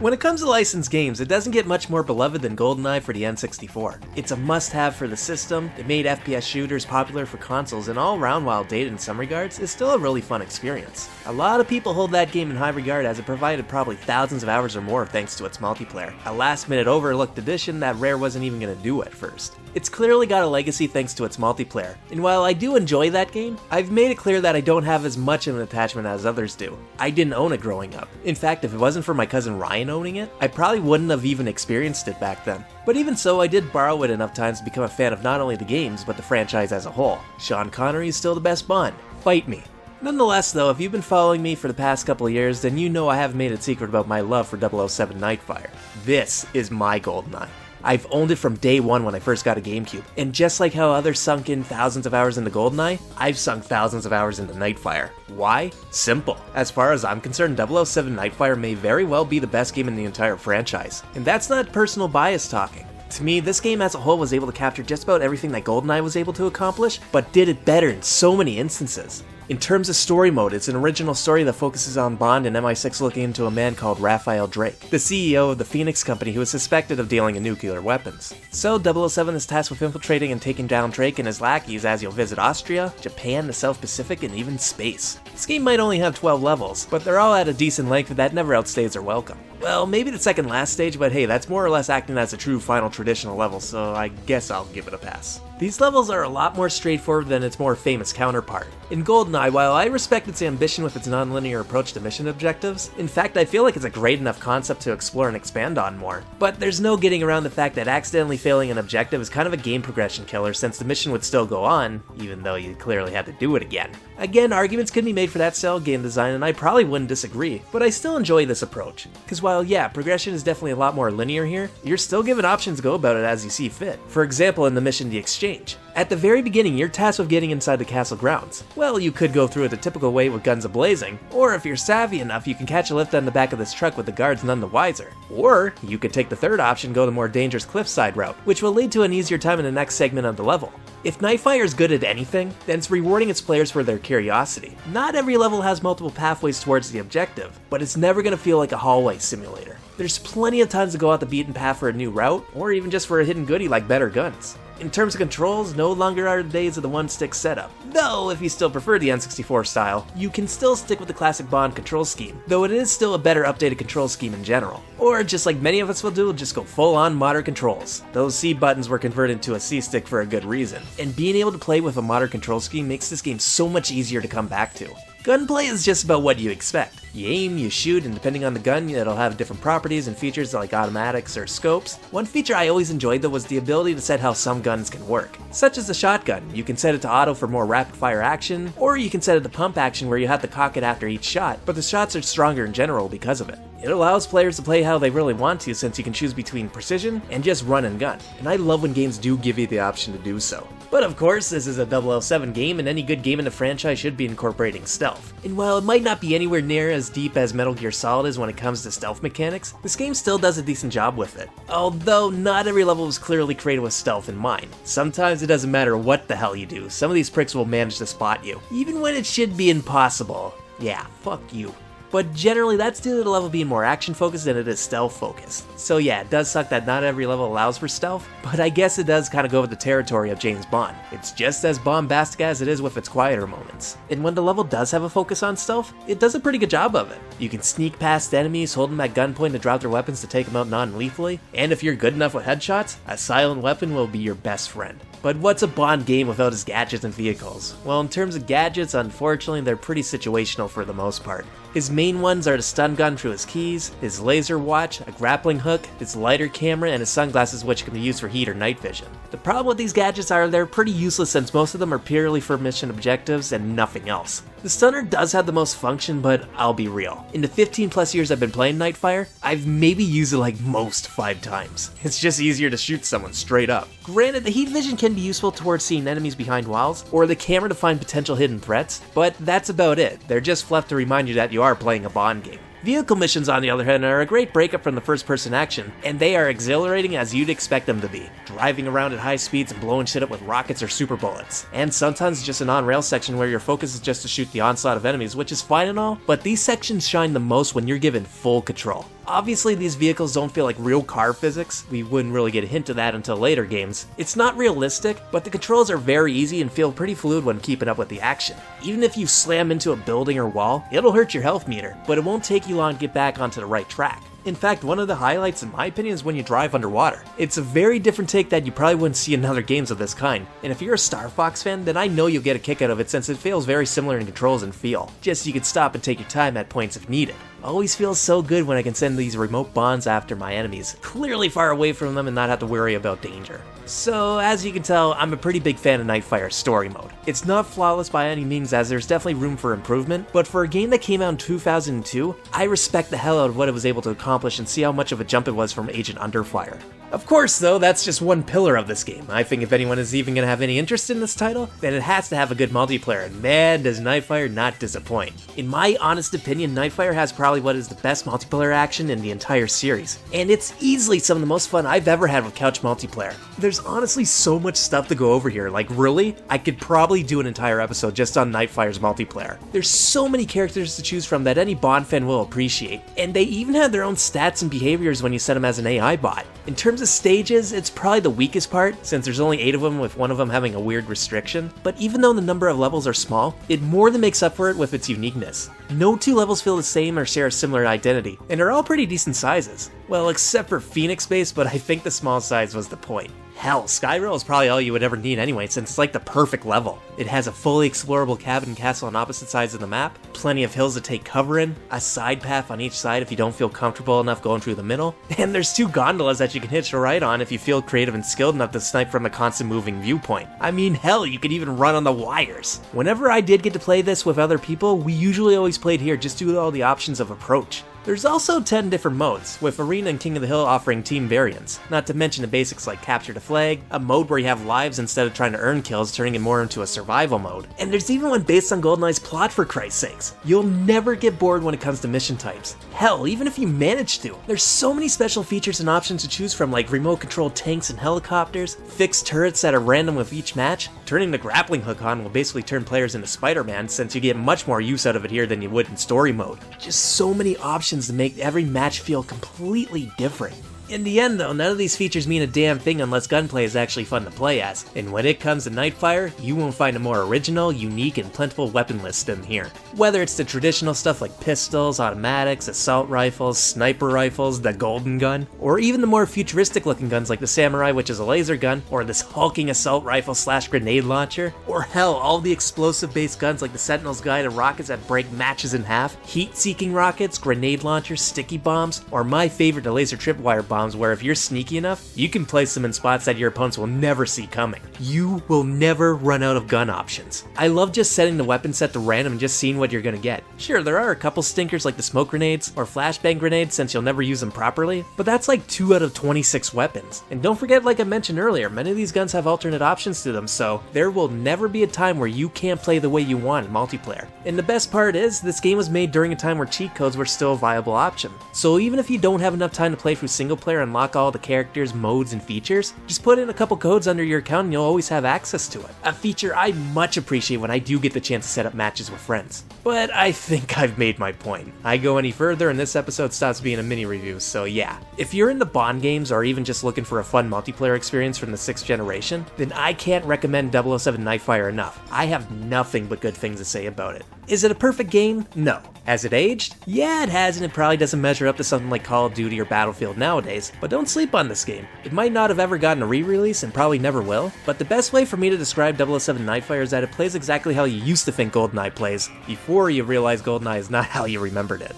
When it comes to licensed games, it doesn't get much more beloved than Goldeneye for the N64. It's a must-have for the system, it made FPS shooters popular for consoles, and all around, while dated in some regards, is still a really fun experience. A lot of people hold that game in high regard as it provided probably thousands of hours or more thanks to its multiplayer. A last-minute overlooked addition that Rare wasn't even going to do at first. It's clearly got a legacy thanks to its multiplayer, and while I do enjoy that game, I've made it clear that I don't have as much of an attachment as others do. I didn't own it growing up. In fact, if it wasn't for my cousin Ryan owning it, I probably wouldn't have even experienced it back then. But even so, I did borrow it enough times to become a fan of not only the games, but the franchise as a whole. Sean Connery is still the best Bond. Fight me. Nonetheless though, if you've been following me for the past couple of years, then you know I haven't made it secret about my love for 007 Nightfire. This is my Goldeneye. I've owned it from day one when I first got a GameCube, and just like how others sunk in thousands of hours into Goldeneye, I've sunk thousands of hours into Nightfire. Why? Simple. As far as I'm concerned, 007 Nightfire may very well be the best game in the entire franchise, and that's not personal bias talking. To me, this game as a whole was able to capture just about everything that Goldeneye was able to accomplish, but did it better in so many instances. In terms of story mode, it's an original story that focuses on Bond and MI6 looking into a man called Raphael Drake, the CEO of the Phoenix Company who is suspected of dealing in nuclear weapons. So 007 is tasked with infiltrating and taking down Drake and his lackeys as you'll visit Austria, Japan, the South Pacific, and even space. This game might only have 12 levels, but they're all at a decent length that never outstays their welcome. Well, maybe the second last stage, but hey, that's more or less acting as a true final traditional level, so I guess I'll give it a pass. These levels are a lot more straightforward than its more famous counterpart. In Goldeneye, while I respect its ambition with its non-linear approach to mission objectives, in fact I feel like it's a great enough concept to explore and expand on more. But there's no getting around the fact that accidentally failing an objective is kind of a game progression killer since the mission would still go on, even though you clearly had to do it again. Again, arguments could be made for that style of game design and I probably wouldn't disagree, but I still enjoy this approach. Cause while yeah, progression is definitely a lot more linear here, you're still given options to go about it as you see fit. For example, in the mission The Exchange. At the very beginning, you're tasked with getting inside the castle grounds. Well, you could go through it the typical way with guns a-blazing, or if you're savvy enough, you can catch a lift on the back of this truck with the guards none the wiser. Or, you could take the third option and go the more dangerous cliffside route, which will lead to an easier time in the next segment of the level. If Nightfire is good at anything, then it's rewarding its players for their curiosity. Not every level has multiple pathways towards the objective, but it's never going to feel like a hallway simulator. There's plenty of times to go out the beaten path for a new route, or even just for a hidden goodie like better guns. In terms of controls, no longer are the days of the one-stick setup. Though, if you still prefer the N64 style, you can still stick with the classic Bond control scheme, though it is still a better updated control scheme in general. Or, just like many of us will do, just go full-on modern controls. Those C buttons were converted to a C-stick for a good reason, and being able to play with a modern control scheme makes this game so much easier to come back to. Gunplay is just about what you expect. You aim, you shoot, and depending on the gun, it'll have different properties and features like automatics or scopes. One feature I always enjoyed though was the ability to set how some guns can work. Such as the shotgun, you can set it to auto for more rapid fire action, or you can set it to pump action where you have to cock it after each shot, but the shots are stronger in general because of it. It allows players to play how they really want to since you can choose between precision and just run and gun, and I love when games do give you the option to do so. But of course, this is a 007 game, and any good game in the franchise should be incorporating stealth. And while it might not be anywhere near as deep as Metal Gear Solid is when it comes to stealth mechanics, this game still does a decent job with it. Although, not every level was clearly created with stealth in mind. Sometimes it doesn't matter what the hell you do, some of these pricks will manage to spot you, even when it should be impossible. Yeah, fuck you. But generally that's due to the level being more action focused than it is stealth focused. So yeah, it does suck that not every level allows for stealth, but I guess it does kind of go with the territory of James Bond. It's just as bombastic as it is with its quieter moments. And when the level does have a focus on stealth, it does a pretty good job of it. You can sneak past enemies, hold them at gunpoint to drop their weapons to take them out non-lethally, and if you're good enough with headshots, a silent weapon will be your best friend. But what's a Bond game without his gadgets and vehicles? Well, in terms of gadgets, unfortunately, they're pretty situational for the most part. His main ones are the stun gun through his keys, his laser watch, a grappling hook, his lighter camera, and his sunglasses which can be used for heat or night vision. The problem with these gadgets are they're pretty useless since most of them are purely for mission objectives and nothing else. The stunner does have the most function, but I'll be real. In the 15 plus years I've been playing Nightfire, I've maybe used it like most 5 times. It's just easier to shoot someone straight up. Granted, the heat vision can be useful towards seeing enemies behind walls, or the camera to find potential hidden threats, but that's about it. They're just fluff to remind you that you are playing a Bond game. Vehicle missions, on the other hand, are a great breakup from the first-person action, and they are exhilarating as you'd expect them to be. Driving around at high speeds and blowing shit up with rockets or super bullets. And sometimes just an on-rail section where your focus is just to shoot the onslaught of enemies, which is fine and all, but these sections shine the most when you're given full control. Obviously, these vehicles don't feel like real car physics. We wouldn't really get a hint of that until later games. It's not realistic, but the controls are very easy and feel pretty fluid when keeping up with the action. Even if you slam into a building or wall, it'll hurt your health meter, but it won't take you long to get back onto the right track. In fact, one of the highlights in my opinion is when you drive underwater. It's a very different take that you probably wouldn't see in other games of this kind, and if you're a Star Fox fan, then I know you'll get a kick out of it since it feels very similar in controls and feel, just so you can stop and take your time at points if needed. Always feels so good when I can send these remote bonds after my enemies, clearly far away from them and not have to worry about danger. So, as you can tell, I'm a pretty big fan of Nightfire's story mode. It's not flawless by any means as there's definitely room for improvement, but for a game that came out in 2002, I respect the hell out of what it was able to accomplish and see how much of a jump it was from Agent Underfire. Of course, though, that's just one pillar of this game. I think if anyone is even going to have any interest in this title, then it has to have a good multiplayer, and man, does Nightfire not disappoint. In my honest opinion, Nightfire has probably what is the best multiplayer action in the entire series, and it's easily some of the most fun I've ever had with couch multiplayer. There's honestly so much stuff to go over here, like really, I could probably do an entire episode just on Nightfire's multiplayer. There's so many characters to choose from that any Bond fan will appreciate, and they even have their own stats and behaviors when you set them as an AI bot. In terms of stages, it's probably the weakest part, since there's only 8 of them with one of them having a weird restriction, but even though the number of levels are small, it more than makes up for it with its uniqueness. No two levels feel the same or share a similar identity, and are all pretty decent sizes. Well, except for Phoenix Base, but I think the small size was the point. Hell, Skyrail is probably all you would ever need anyway, since it's like the perfect level. It has a fully explorable cabin and castle on opposite sides of the map, plenty of hills to take cover in, a side path on each side if you don't feel comfortable enough going through the middle, and there's 2 gondolas that you can hitch a ride on if you feel creative and skilled enough to snipe from a constant moving viewpoint. I mean, hell, you could even run on the wires. Whenever I did get to play this with other people, we usually always played here just due to all the options of approach. There's also 10 different modes, with Arena and King of the Hill offering team variants, not to mention the basics like Capture the Flag, a mode where you have lives instead of trying to earn kills, turning it more into a survival mode, and there's even one based on Goldeneye's plot for Christ's sakes. You'll never get bored when it comes to mission types. Hell, even if you manage to. There's so many special features and options to choose from like remote controlled tanks and helicopters, fixed turrets that are random with each match. Turning the grappling hook on will basically turn players into Spider-Man since you get much more use out of it here than you would in story mode. Just so many options to make every match feel completely different. In the end though, none of these features mean a damn thing unless gunplay is actually fun to play as, and when it comes to Nightfire, you won't find a more original, unique, and plentiful weapon list than here. Whether it's the traditional stuff like pistols, automatics, assault rifles, sniper rifles, the golden gun, or even the more futuristic looking guns like the Samurai, which is a laser gun, or this hulking assault rifle / grenade launcher, or hell, all the explosive based guns like the Sentinel's Guide to rockets that break matches in half, heat-seeking rockets, grenade launchers, sticky bombs, or my favorite, the laser tripwire bombs, where if you're sneaky enough, you can place them in spots that your opponents will never see coming. You will never run out of gun options. I love just setting the weapon set to random and just seeing what you're gonna get. Sure, there are a couple stinkers like the smoke grenades or flashbang grenades since you'll never use them properly, but that's like 2 out of 26 weapons. And don't forget, like I mentioned earlier, many of these guns have alternate options to them, so there will never be a time where you can't play the way you want in multiplayer. And the best part is, this game was made during a time where cheat codes were still a viable option. So even if you don't have enough time to play through single player and unlock all the characters, modes, and features, just put in a couple codes under your account and you'll always have access to it. A feature I much appreciate when I do get the chance to set up matches with friends. But I think I've made my point. I go any further and this episode stops being a mini review, so yeah. If you're into Bond games or even just looking for a fun multiplayer experience from the 6th generation, then I can't recommend 007 Nightfire enough. I have nothing but good things to say about it. Is it a perfect game? No. Has it aged? Yeah, it has, and it probably doesn't measure up to something like Call of Duty or Battlefield nowadays, but don't sleep on this game. It might not have ever gotten a re-release and probably never will, but the best way for me to describe 007 Nightfire is that it plays exactly how you used to think Goldeneye plays, before you realize Goldeneye is not how you remembered it.